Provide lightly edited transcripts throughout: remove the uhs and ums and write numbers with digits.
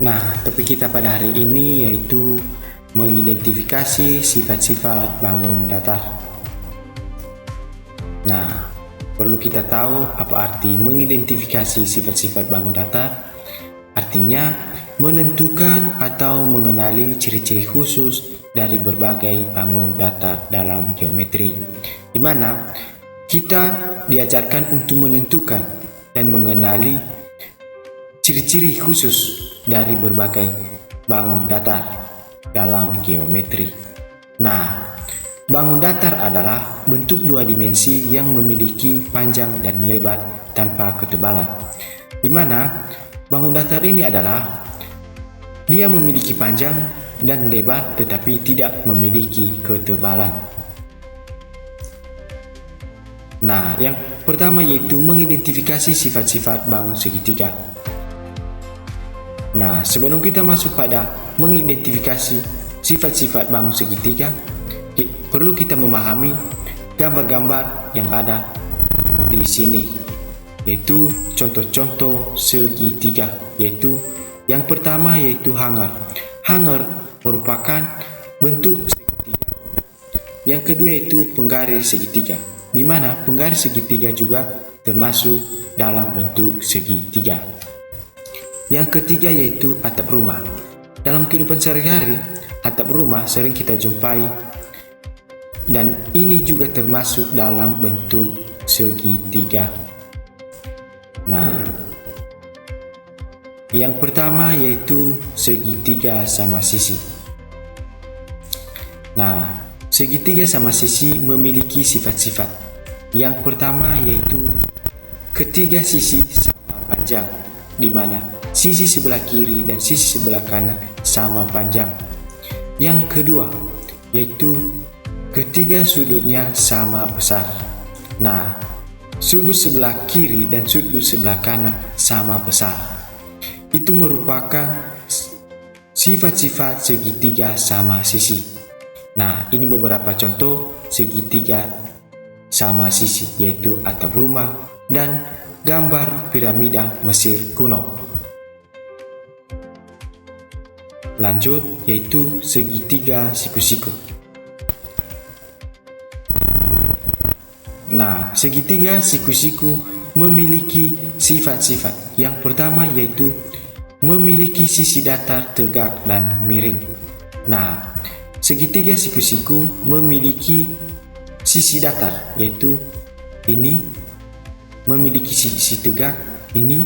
Nah, topik kita pada hari ini yaitu mengidentifikasi sifat-sifat bangun datar. Nah, perlu kita tahu apa arti mengidentifikasi sifat-sifat bangun datar. Artinya, menentukan atau mengenali ciri-ciri khusus dari berbagai bangun datar dalam geometri, di mana kita diajarkan untuk menentukan dan mengenali ciri-ciri khusus dari berbagai bangun datar dalam geometri. Nah, bangun datar adalah bentuk dua dimensi yang memiliki panjang dan lebar tanpa ketebalan, di mana bangun datar ini adalah dia memiliki panjang dan lebar tetapi tidak memiliki ketebalan. Nah, yang pertama yaitu mengidentifikasi sifat-sifat bangun segitiga. Nah, sebelum kita masuk pada mengidentifikasi sifat-sifat bangun segitiga, perlu kita memahami gambar-gambar yang ada di sini, yaitu contoh-contoh segitiga, yaitu yang pertama yaitu hanger. Hanger merupakan bentuk segitiga. Yang kedua yaitu penggaris segitiga, di mana penggaris segitiga juga termasuk dalam bentuk segitiga. Yang ketiga yaitu atap rumah. Dalam kehidupan sehari-hari, atap rumah sering kita jumpai dan ini juga termasuk dalam bentuk segitiga. Nah, yang pertama yaitu segitiga sama sisi. Nah, segitiga sama sisi memiliki sifat-sifat. Yang pertama yaitu ketiga sisi sama panjang, di mana sisi sebelah kiri dan sisi sebelah kanan sama panjang. Yang kedua yaitu ketiga sudutnya sama besar. Nah, sudut sebelah kiri dan sudut sebelah kanan sama besar. Itu merupakan sifat-sifat segitiga sama sisi. Nah, ini beberapa contoh segitiga sama sisi, yaitu atap rumah dan gambar piramida Mesir kuno. Lanjut, yaitu segitiga siku-siku. Nah, segitiga siku-siku memiliki sifat-sifat. Yang pertama yaitu memiliki sisi datar, tegak, dan miring. Nah, segitiga siku-siku memiliki sisi datar, yaitu ini memiliki sisi tegak, ini,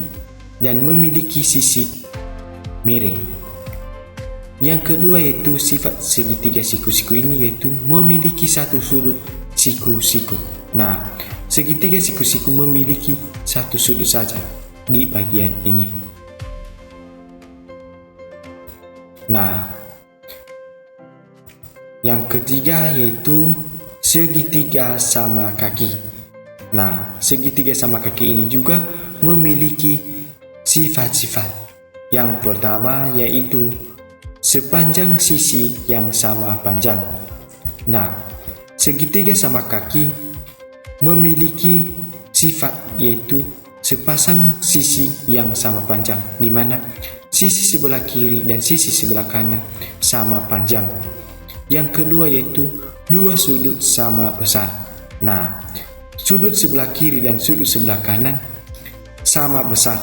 dan memiliki sisi miring. Yang kedua yaitu sifat segitiga siku-siku ini yaitu memiliki satu sudut siku-siku. Nah, segitiga siku-siku memiliki satu sudut saja di bagian ini. Nah, yang ketiga yaitu segitiga sama kaki. Nah, segitiga sama kaki ini juga memiliki sifat-sifat. Yang pertama yaitu sepanjang sisi yang sama panjang. Nah, segitiga sama kaki memiliki sifat yaitu sepasang sisi yang sama panjang, di mana sisi sebelah kiri dan sisi sebelah kanan sama panjang. Yang kedua yaitu dua sudut sama besar. Nah, sudut sebelah kiri dan sudut sebelah kanan sama besar.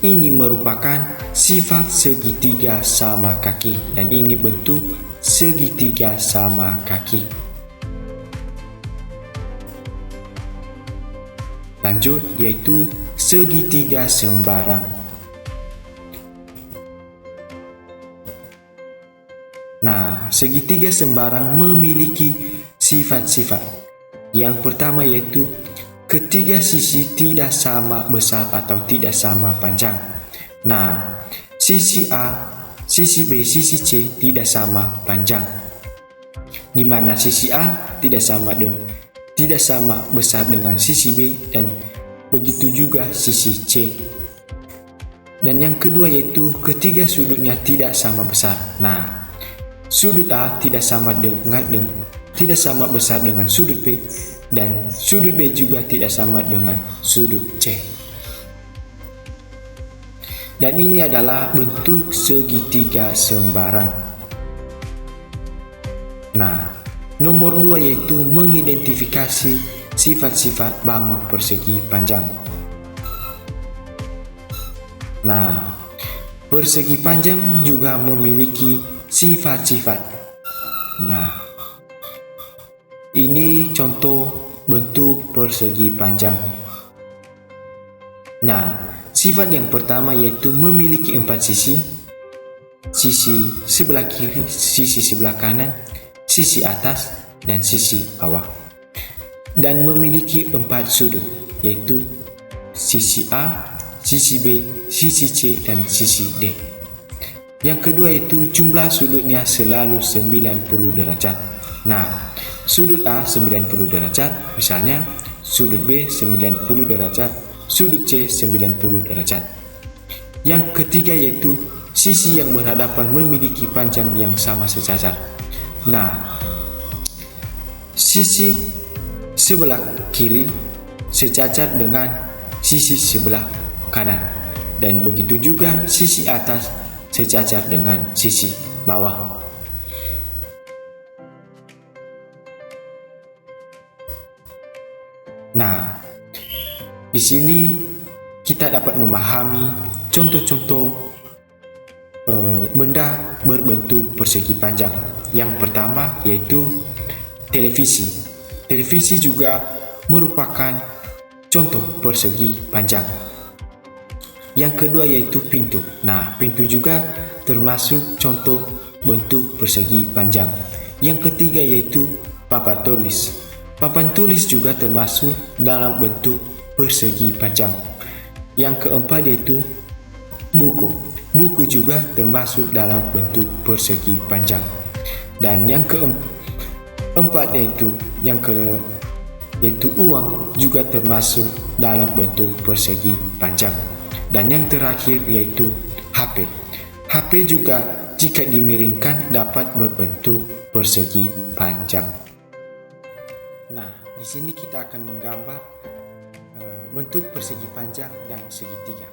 Ini merupakan sifat segitiga sama kaki dan ini bentuk segitiga sama kaki. Lanjut, yaitu segitiga sembarang. Nah, segitiga sembarang memiliki sifat-sifat. Yang pertama yaitu ketiga sisi tidak sama besar atau tidak sama panjang. Nah, sisi A, sisi B, sisi C tidak sama panjang. Di mana sisi A tidak sama besar dengan sisi B dan begitu juga sisi C. Dan yang kedua yaitu ketiga sudutnya tidak sama besar. Nah, sudut A tidak sama besar dengan sudut B dan sudut B juga tidak sama dengan sudut C. Dan ini adalah bentuk segitiga sembarang. Nah, nomor 2 yaitu mengidentifikasi sifat-sifat bangun persegi panjang. Nah, persegi panjang juga memiliki sifat-sifat. Nah, ini contoh bentuk persegi panjang. Nah, sifat yang pertama yaitu memiliki 4 sisi. Sisi sebelah kiri, sisi sebelah kanan, sisi atas, dan sisi bawah. Dan memiliki 4 sudut, yaitu sisi A, sisi B, sisi C, dan sisi D. Yang kedua yaitu jumlah sudutnya selalu 90 derajat. Nah, sudut A 90 derajat, misalnya sudut B 90 derajat, sudut C 90 derajat. Yang ketiga yaitu sisi yang berhadapan memiliki panjang yang sama sejajar. Nah, sisi sebelah kiri sejajar dengan sisi sebelah kanan, dan begitu juga sisi atas sejajar dengan sisi bawah. Nah, di sini kita dapat memahami contoh-contoh benda berbentuk persegi panjang. Yang pertama yaitu televisi. Televisi juga merupakan contoh persegi panjang. Yang kedua yaitu pintu. Nah, pintu juga termasuk contoh bentuk persegi panjang. Yang ketiga yaitu papan tulis. Papan tulis juga termasuk dalam bentuk persegi panjang. Yang keempat yaitu buku. Buku juga termasuk dalam bentuk persegi panjang. Dan yang keempat yaitu uang juga termasuk dalam bentuk persegi panjang. Dan yang terakhir yaitu HP. HP juga jika dimiringkan dapat berbentuk persegi panjang. Nah, di sini kita akan menggambar bentuk persegi panjang dan segitiga.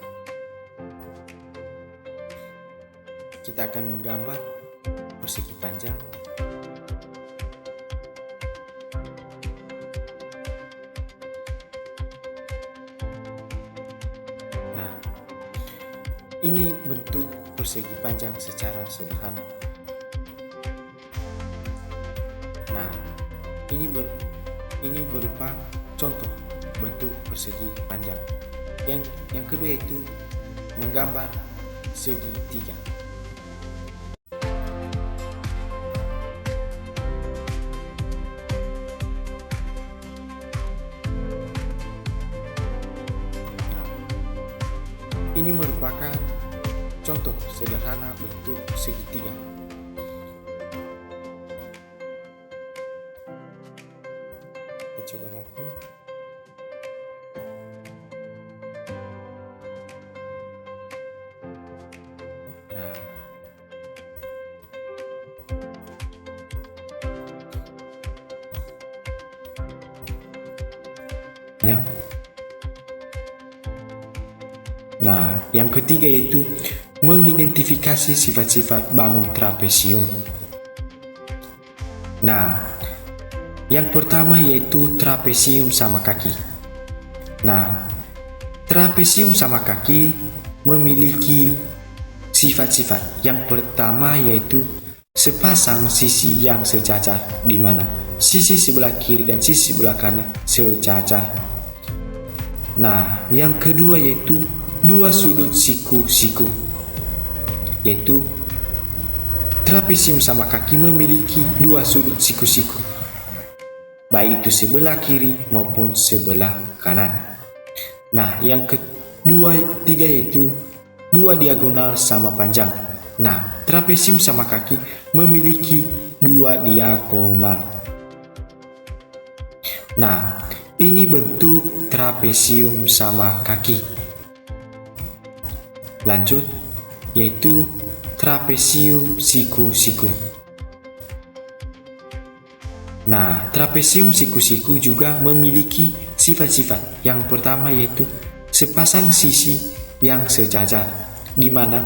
Kita akan menggambar persegi panjang. Nah, ini bentuk persegi panjang secara sederhana. Nah, ini berupa contoh bentuk persegi panjang. Yang kedua yaitu menggambar segitiga. Ini merupakan contoh sederhana bentuk segitiga. Kita coba lagi. Nah, ya. Nah, yang ketiga yaitu mengidentifikasi sifat-sifat bangun trapesium. Nah, yang pertama yaitu trapesium sama kaki. Nah, trapesium sama kaki memiliki sifat-sifat. Yang pertama yaitu sepasang sisi yang sejajar, di mana sisi sebelah kiri dan sisi sebelah kanan sejajar. Nah, yang kedua yaitu dua sudut siku-siku, yaitu trapesium sama kaki memiliki dua sudut siku-siku, baik itu sebelah kiri maupun sebelah kanan. Nah, yang ketiga yaitu dua diagonal sama panjang. Nah, trapesium sama kaki memiliki dua diagonal. Nah, ini bentuk trapesium sama kaki. Lanjut, yaitu trapesium siku-siku. Nah, trapesium siku-siku juga memiliki sifat-sifat. Yang pertama yaitu sepasang sisi yang sejajar. di mana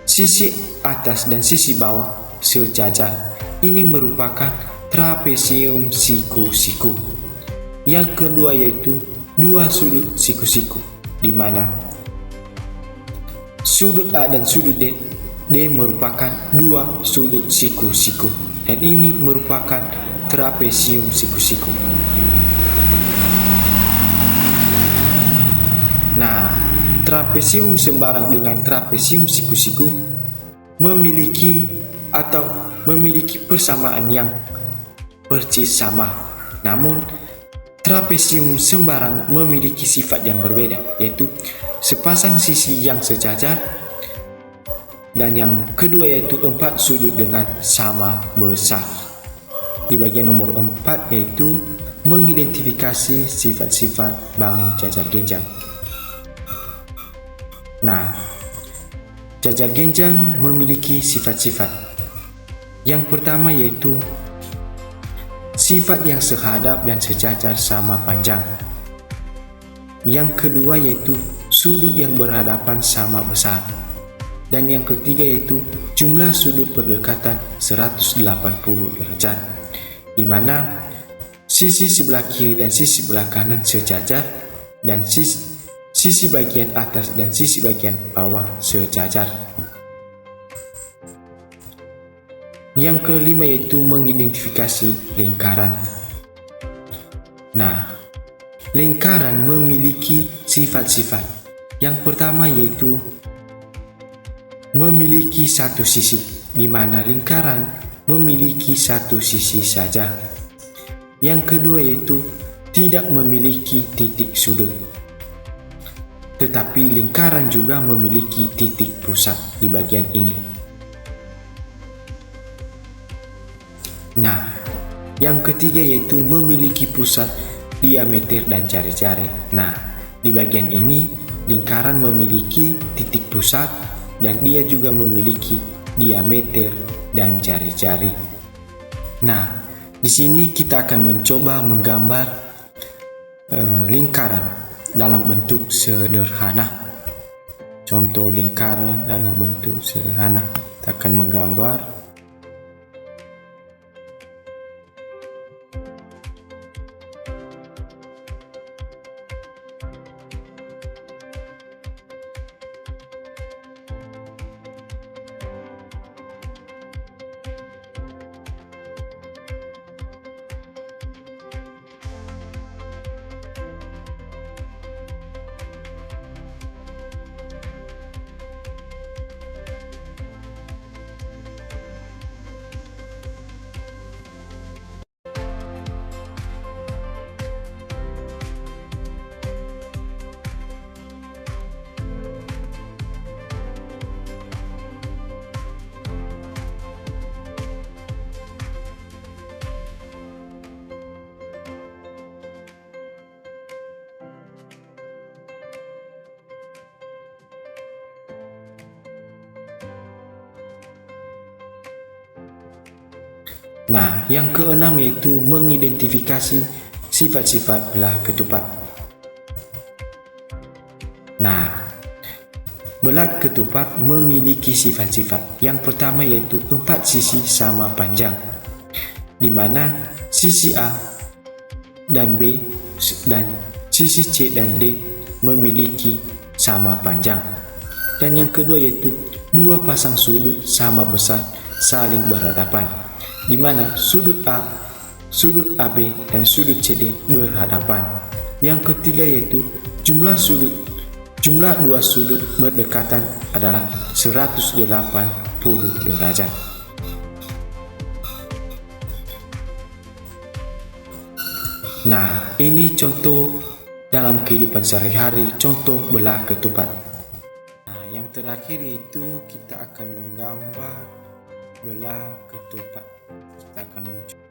sisi atas dan sisi bawah sejajar. Ini merupakan trapesium siku-siku. Yang kedua yaitu dua sudut siku-siku, di mana sudut A dan sudut D merupakan dua sudut siku-siku, dan ini merupakan trapesium siku-siku. Nah, trapesium sembarang dengan trapesium siku-siku memiliki persamaan yang persis sama. Namun, trapesium sembarang memiliki sifat yang berbeda, yaitu sepasang sisi yang sejajar, dan yang kedua yaitu 4 sudut dengan sama besar. Di bagian nomor 4 yaitu mengidentifikasi sifat-sifat bangun jajar genjang. Nah, jajar genjang memiliki sifat-sifat. Yang pertama yaitu sifat yang sehadap dan sejajar sama panjang. Yang kedua yaitu sudut yang berhadapan sama besar. Dan yang ketiga yaitu jumlah sudut berdekatan 180 derajat, di mana sisi sebelah kiri dan sisi sebelah kanan sejajar, dan sisi bagian atas dan sisi bagian bawah sejajar. Yang kelima yaitu mengidentifikasi lingkaran. Nah, lingkaran memiliki sifat-sifat. Yang pertama yaitu memiliki satu sisi, di mana lingkaran memiliki satu sisi saja. Yang kedua yaitu tidak memiliki titik sudut. Tetapi lingkaran juga memiliki titik pusat di bagian ini. Nah, yang ketiga yaitu memiliki pusat, diameter, dan jari-jari. Nah, di bagian ini lingkaran memiliki titik pusat dan dia juga memiliki diameter dan jari-jari. Nah, di sini kita akan mencoba menggambar lingkaran dalam bentuk sederhana. Contoh lingkaran dalam bentuk sederhana. Kita akan menggambar Nah, yang keenam yaitu mengidentifikasi sifat-sifat belah ketupat. Nah, belah ketupat memiliki sifat-sifat. Yang pertama yaitu 4 sisi sama panjang, di mana sisi A dan B dan sisi C dan D memiliki sama panjang. Dan yang kedua yaitu 2 pasang sudut sama besar saling berhadapan, di mana sudut A, sudut AB, dan sudut CD berhadapan. Yang ketiga yaitu jumlah 2 sudut berdekatan adalah 180 derajat. Nah, ini contoh dalam kehidupan sehari-hari, contoh belah ketupat. Nah, yang terakhir yaitu kita akan menggambar belah ketupat. Kita akan mencoba